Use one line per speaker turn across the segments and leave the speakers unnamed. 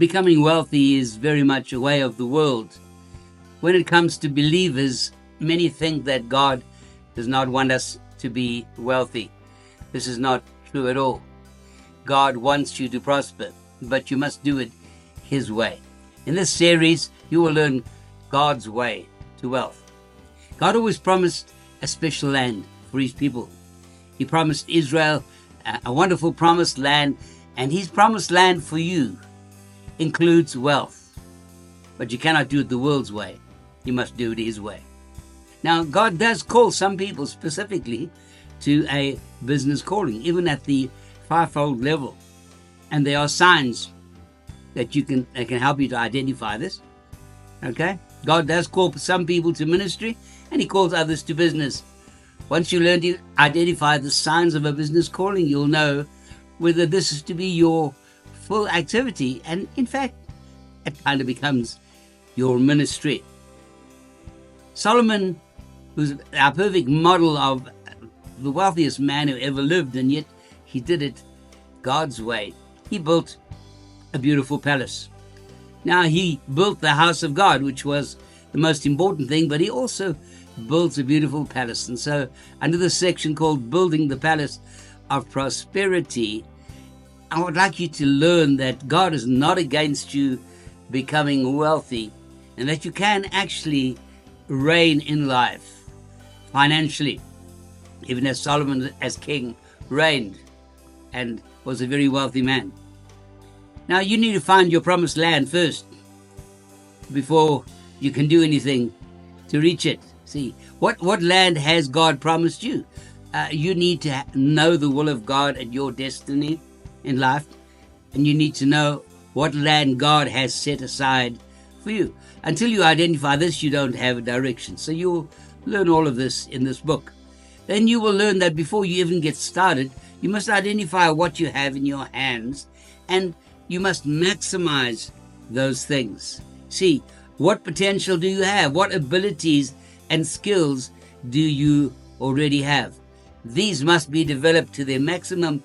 becoming wealthy is very much a way of the world. When it comes to believers, many think that God does not want us to be wealthy. This is not true at all. God wants you to prosper, but you must do it His way. In this series, you will learn God's way to wealth. God always promised a special land for His people. He promised Israel a wonderful promised land, and His promised land for you includes wealth. But you cannot do it the world's way. You must do it His way. Now, God does call some people specifically to a business calling, even at the fivefold level. And there are signs that can help you to identify this. Okay? God does call some people to ministry, and He calls others to business. Once you learn to identify the signs of a business calling, you'll know whether this is to be your full activity. And in fact, it kind of becomes your ministry. Solomon, who's our perfect model of the wealthiest man who ever lived, and yet he did it God's way. He built a beautiful palace. Now, he built the house of God, which was the most important thing, but he also built a beautiful palace. And so, under this section called Building the Palace of Prosperity, I would like you to learn that God is not against you becoming wealthy, and that you can actually reign in life financially, even as Solomon as king reigned and was a very wealthy man. Now, you need to find your promised land first before you can do anything to reach it. See, what land has God promised you? You need to know the will of God and your destiny in life, and you need to know what land God has set aside for you. Until you identify this, you don't have a direction. So you'll learn all of this in this book. Then you will learn that before you even get started, you must identify what you have in your hands, and you must maximize those things. See, what potential do you have? What abilities and skills do you already have? These must be developed to their maximum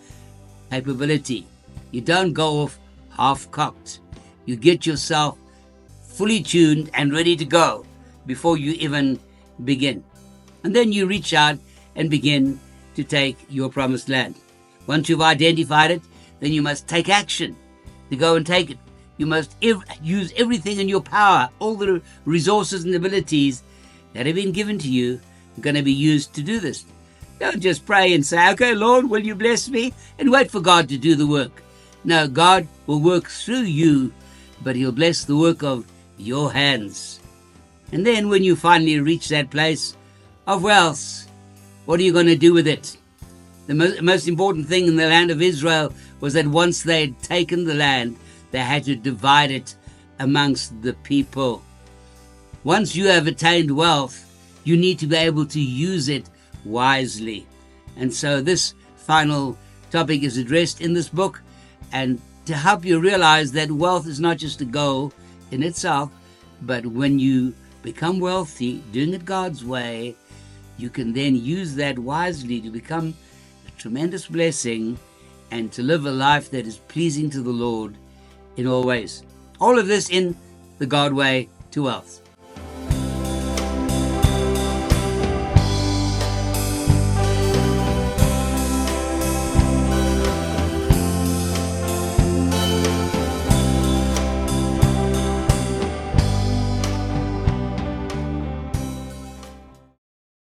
capability. You don't go off half-cocked. You get yourself fully tuned and ready to go before you even begin. And then you reach out and begin to take your promised land. Once you've identified it, then you must take action to go and take it. You must use everything in your power. All the resources and abilities that have been given to you are going to be used to do this. Don't just pray and say, okay, Lord, will you bless me? And wait for God to do the work. No, God will work through you, but He'll bless the work of your hands. And then when you finally reach that place of wealth, what are you going to do with it? The most important thing in the land of Israel was that once they had taken the land, they had to divide it amongst the people. Once you have attained wealth, you need to be able to use it wisely. And so this final topic is addressed in this book, and to help you realize that wealth is not just a goal in itself, but when you become wealthy, doing it God's way, you can then use that wisely to become a tremendous blessing and to live a life that is pleasing to the Lord in all ways. All of this in the God way to wealth.